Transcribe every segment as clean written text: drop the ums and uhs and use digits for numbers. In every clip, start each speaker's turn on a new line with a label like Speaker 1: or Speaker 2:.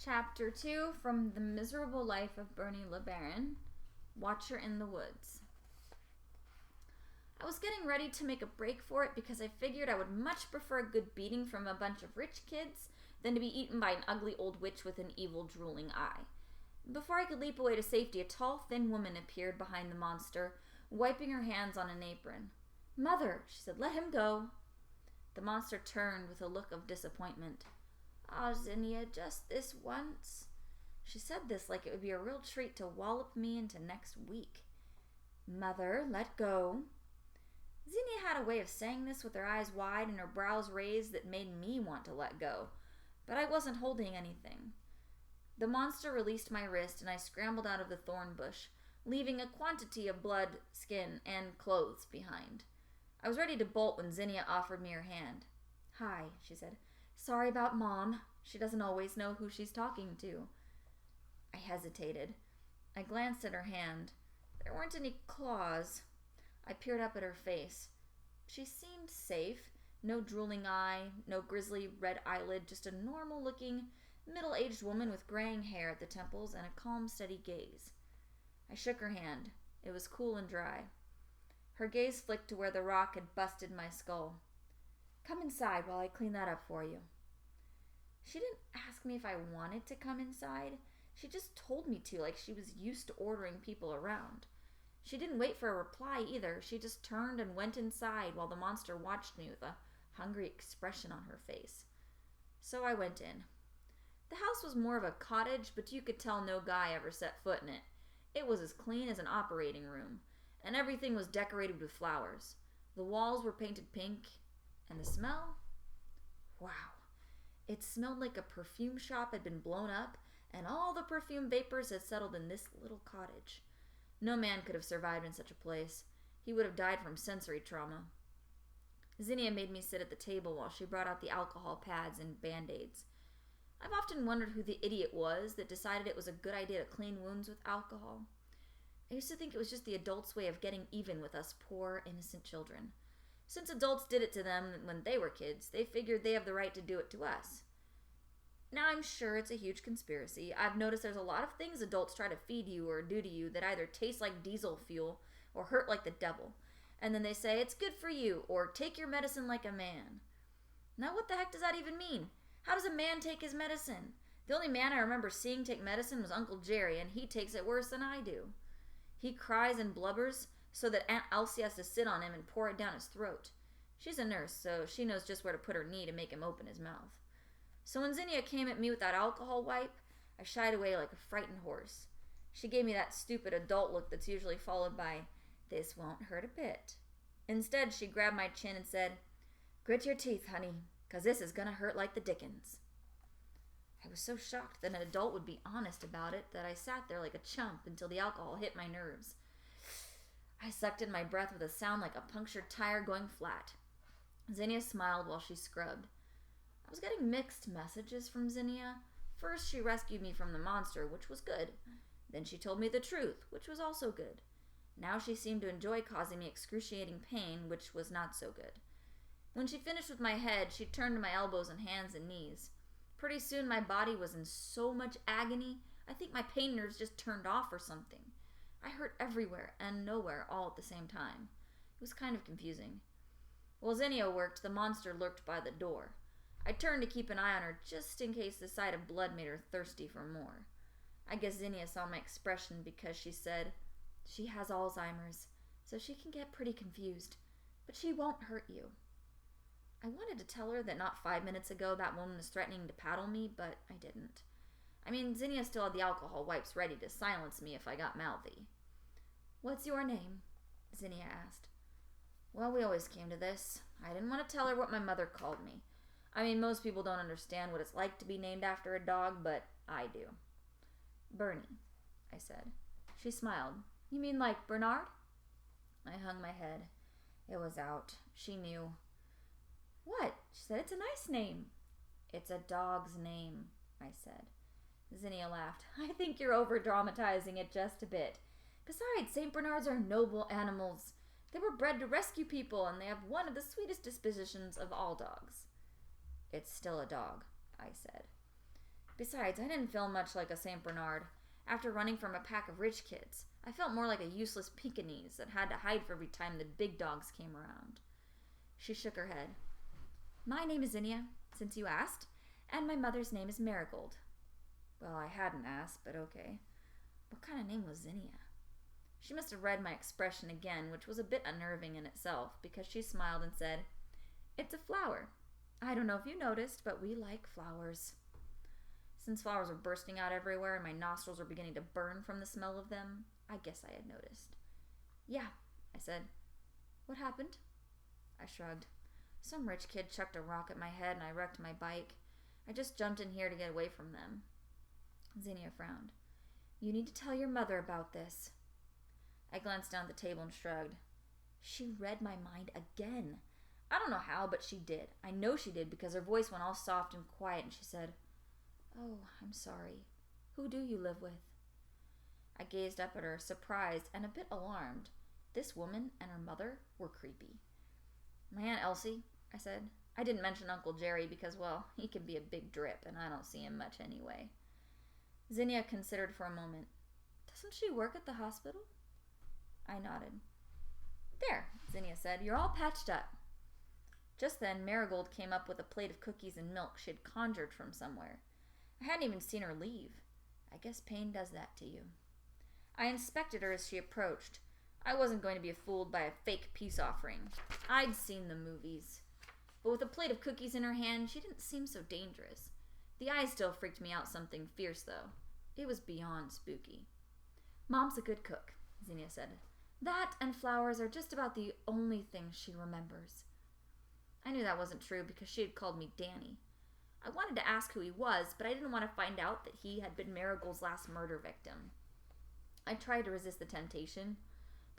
Speaker 1: Chapter 2 from The Miserable Life of Bernie LeBaron, Watcher in the Woods. I was getting ready to make a break for it because I figured I would much prefer a good beating from a bunch of rich kids than to be eaten by an ugly old witch with an evil, drooling eye. Before I could leap away to safety, a tall, thin woman appeared behind the monster, wiping her hands on an apron. "Mother," she said, "let him go." The monster turned with a look of disappointment. "Ah, Zinnia, just this once." She said this like it would be a real treat to wallop me into next week. "Mother, let go." Zinnia had a way of saying this with her eyes wide and her brows raised that made me want to let go, but I wasn't holding anything. The monster released my wrist and I scrambled out of the thorn bush, leaving a quantity of blood, skin, and clothes behind. I was ready to bolt when Zinnia offered me her hand. "Hi," she said. "Sorry about Mom. She doesn't always know who she's talking to." I hesitated. I glanced at her hand. There weren't any claws. I peered up at her face. She seemed safe. No drooling eye, no grisly red eyelid, just a normal-looking, middle-aged woman with graying hair at the temples and a calm, steady gaze. I shook her hand. It was cool and dry. Her gaze flicked to where the rock had busted my skull. "Come inside while I clean that up for you." She didn't ask me if I wanted to come inside. She just told me to, like she was used to ordering people around. She didn't wait for a reply either. She just turned and went inside while the monster watched me with a hungry expression on her face. So I went in. The house was more of a cottage, but you could tell no guy ever set foot in it. It was as clean as an operating room, and everything was decorated with flowers. The walls were painted pink, and the smell? Wow. It smelled like a perfume shop had been blown up, and all the perfume vapors had settled in this little cottage. No man could have survived in such a place. He would have died from sensory trauma. Zinnia made me sit at the table while she brought out the alcohol pads and Band-Aids. I've often wondered who the idiot was that decided it was a good idea to clean wounds with alcohol. I used to think it was just the adults' way of getting even with us poor, innocent children. Since adults did it to them when they were kids, they figured they have the right to do it to us. Now, I'm sure it's a huge conspiracy. I've noticed there's a lot of things adults try to feed you or do to you that either taste like diesel fuel or hurt like the devil. And then they say, "It's good for you," or "Take your medicine like a man." Now, what the heck does that even mean? How does a man take his medicine? The only man I remember seeing take medicine was Uncle Jerry, and he takes it worse than I do. He cries and blubbers so that Aunt Elsie has to sit on him and pour it down his throat. She's a nurse, so she knows just where to put her knee to make him open his mouth. So when Zinnia came at me with that alcohol wipe, I shied away like a frightened horse. She gave me that stupid adult look that's usually followed by, "This won't hurt a bit." Instead, she grabbed my chin and said, "Grit your teeth, honey, 'cause this is gonna hurt like the dickens." I was so shocked that an adult would be honest about it that I sat there like a chump until the alcohol hit my nerves. I sucked in my breath with a sound like a punctured tire going flat. Zinnia smiled while she scrubbed. I was getting mixed messages from Zinnia. First, she rescued me from the monster, which was good. Then she told me the truth, which was also good. Now she seemed to enjoy causing me excruciating pain, which was not so good. When she finished with my head, she turned to my elbows and hands and knees. Pretty soon my body was in so much agony, I think my pain nerves just turned off or something. I hurt everywhere and nowhere all at the same time. It was kind of confusing. While Zinnia worked, the monster lurked by the door. I turned to keep an eye on her just in case the sight of blood made her thirsty for more. I guess Zinnia saw my expression because she said, "She has Alzheimer's, so she can get pretty confused, but she won't hurt you." I wanted to tell her that not 5 minutes ago that woman was threatening to paddle me, but I didn't. I mean, Zinnia still had the alcohol wipes ready to silence me if I got mouthy. "What's your name?" Zinnia asked. Well, we always came to this. I didn't want to tell her what my mother called me. I mean, most people don't understand what it's like to be named after a dog, but I do. "Bernie," I said. She smiled. "You mean like Bernard?" I hung my head. It was out. She knew. "What?" She said. "It's a nice name." "It's a dog's name," I said. Zinnia laughed. "I think you're over-dramatizing it just a bit. Besides, St. Bernards are noble animals. They were bred to rescue people, and they have one of the sweetest dispositions of all dogs." "It's still a dog," I said. Besides, I didn't feel much like a St. Bernard. After running from a pack of rich kids, I felt more like a useless Pekingese that had to hide for every time the big dogs came around. She shook her head. My name is Zinnia, since you asked, and my mother's name is Marigold. Well, I hadn't asked, but okay. What kind of name was Zinnia? She must have read my expression again, which was a bit unnerving in itself, because she smiled and said, It's a flower. I don't know if you noticed, but we like flowers. Since flowers were bursting out everywhere and my nostrils were beginning to burn from the smell of them, I guess I had noticed. Yeah, I said. What happened? I shrugged. Some rich kid chucked a rock at my head and I wrecked my bike. I just jumped in here to get away from them. Zinnia frowned. You need to tell your mother about this. I glanced down at the table and shrugged. She read my mind again. I don't know how, but she did. I know she did because her voice went all soft and quiet and she said, Oh, I'm sorry. Who do you live with? I gazed up at her, surprised and a bit alarmed. This woman and her mother were creepy. My Aunt Elsie, I said. I didn't mention Uncle Jerry because, well, he can be a big drip and I don't see him much anyway. Zinnia considered for a moment. Doesn't she work at the hospital? I nodded. There, Zinnia said. You're all patched up. Just then, Marigold came up with a plate of cookies and milk she had conjured from somewhere. I hadn't even seen her leave. I guess pain does that to you. I inspected her as she approached. I wasn't going to be fooled by a fake peace offering. I'd seen the movies. But with a plate of cookies in her hand, she didn't seem so dangerous. The eyes still freaked me out something fierce, though. It was beyond spooky. Mom's a good cook, Zinnia said. That and flowers are just about the only things she remembers. I knew that wasn't true because she had called me Danny. I wanted to ask who he was, but I didn't want to find out that he had been Marigold's last murder victim. I tried to resist the temptation,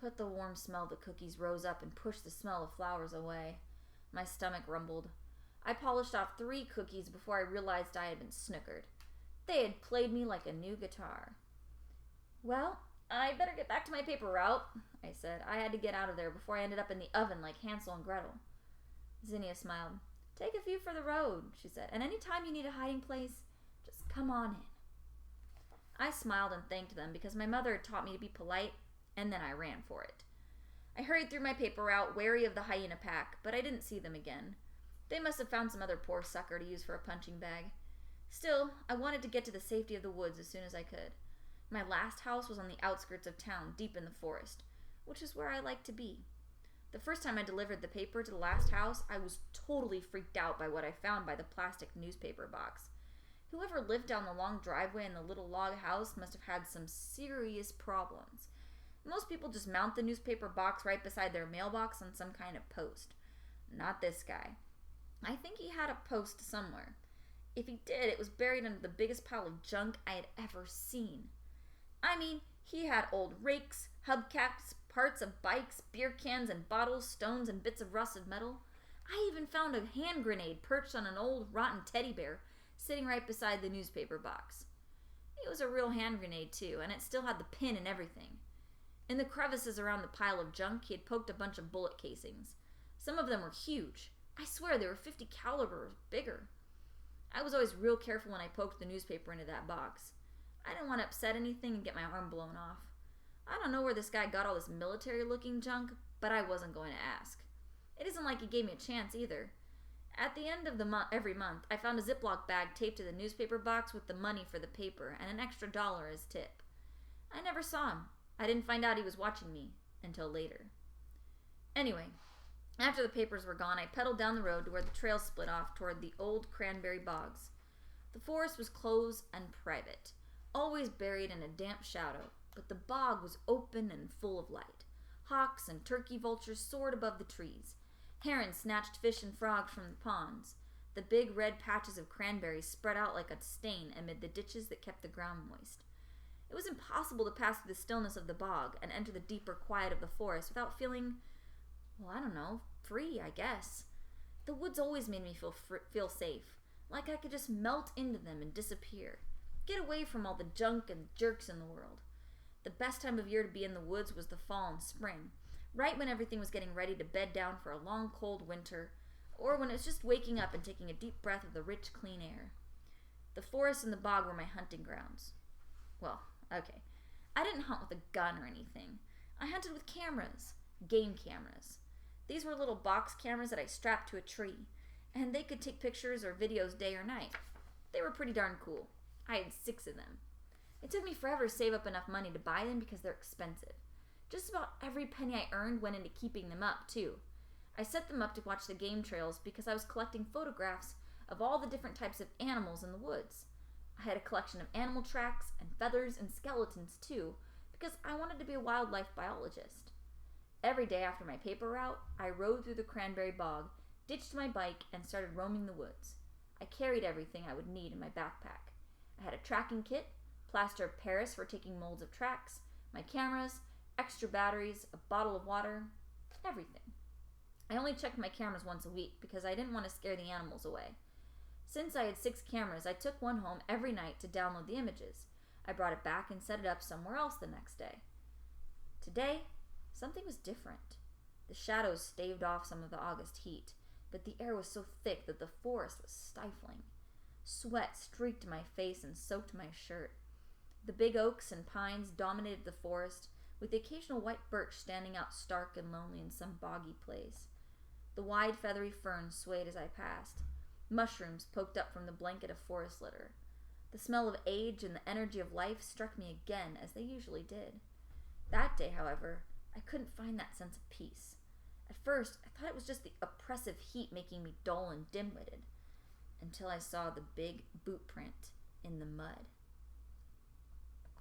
Speaker 1: but the warm smell of the cookies rose up and pushed the smell of flowers away. My stomach rumbled. I polished off 3 cookies before I realized I had been snookered. They had played me like a new guitar. Well, I better get back to my paper route, I said. I had to get out of there before I ended up in the oven like Hansel and Gretel. Zinnia smiled. Take a few for the road, she said, and any time you need a hiding place, just come on in. I smiled and thanked them because my mother had taught me to be polite, and then I ran for it. I hurried through my paper route, wary of the hyena pack, but I didn't see them again. They must have found some other poor sucker to use for a punching bag. Still, I wanted to get to the safety of the woods as soon as I could. My last house was on the outskirts of town, deep in the forest, which is where I like to be. The first time I delivered the paper to the last house, I was totally freaked out by what I found by the plastic newspaper box. Whoever lived down the long driveway in the little log house must have had some serious problems. Most people just mount the newspaper box right beside their mailbox on some kind of post. Not this guy. I think he had a post somewhere. If he did, it was buried under the biggest pile of junk I had ever seen. I mean, he had old rakes, hubcaps, parts of bikes, beer cans and bottles, stones and bits of rusted metal. I even found a hand grenade perched on an old rotten teddy bear sitting right beside the newspaper box. It was a real hand grenade too, and it still had the pin and everything. In the crevices around the pile of junk, he had poked a bunch of bullet casings. Some of them were huge. I swear they were 50 caliber or bigger. I was always real careful when I poked the newspaper into that box. I didn't want to upset anything and get my arm blown off. I don't know where this guy got all this military-looking junk, but I wasn't going to ask. It isn't like he gave me a chance either. At the end of every month, I found a Ziploc bag taped to the newspaper box with the money for the paper and an extra $1 as tip. I never saw him. I didn't find out he was watching me until later. Anyway, after the papers were gone, I pedaled down the road to where the trail split off toward the old cranberry bogs. The forest was closed and private, always buried in a damp shadow, but the bog was open and full of light. Hawks and turkey vultures soared above the trees. Herons snatched fish and frogs from the ponds. The big red patches of cranberries spread out like a stain amid the ditches that kept the ground moist. It was impossible to pass through the stillness of the bog and enter the deeper quiet of the forest without feeling, well, I don't know, free, I guess. The woods always made me feel safe, like I could just melt into them and disappear, get away from all the junk and jerks in the world. The best time of year to be in the woods was the fall and spring, right when everything was getting ready to bed down for a long, cold winter, or when it was just waking up and taking a deep breath of the rich, clean air. The forest and the bog were my hunting grounds. Well, okay. I didn't hunt with a gun or anything. I hunted with cameras. Game cameras. These were little box cameras that I strapped to a tree, and they could take pictures or videos day or night. They were pretty darn cool. I had 6 of them. It took me forever to save up enough money to buy them because they're expensive. Just about every penny I earned went into keeping them up, too. I set them up to watch the game trails because I was collecting photographs of all the different types of animals in the woods. I had a collection of animal tracks and feathers and skeletons, too, because I wanted to be a wildlife biologist. Every day after my paper route, I rode through the cranberry bog, ditched my bike, and started roaming the woods. I carried everything I would need in my backpack. I had a tracking kit, plaster of Paris for taking molds of tracks, my cameras, extra batteries, a bottle of water, everything. I only checked my cameras once a week because I didn't want to scare the animals away. Since I had 6 cameras, I took one home every night to download the images. I brought it back and set it up somewhere else the next day. Today, something was different. The shadows staved off some of the August heat, but the air was so thick that the forest was stifling. Sweat streaked my face and soaked my shirt. The big oaks and pines dominated the forest, with the occasional white birch standing out stark and lonely in some boggy place. The wide feathery ferns swayed as I passed. Mushrooms poked up from the blanket of forest litter. The smell of age and the energy of life struck me again, as they usually did. That day, however, I couldn't find that sense of peace. At first, I thought it was just the oppressive heat making me dull and dim-witted, until I saw the big boot print in the mud.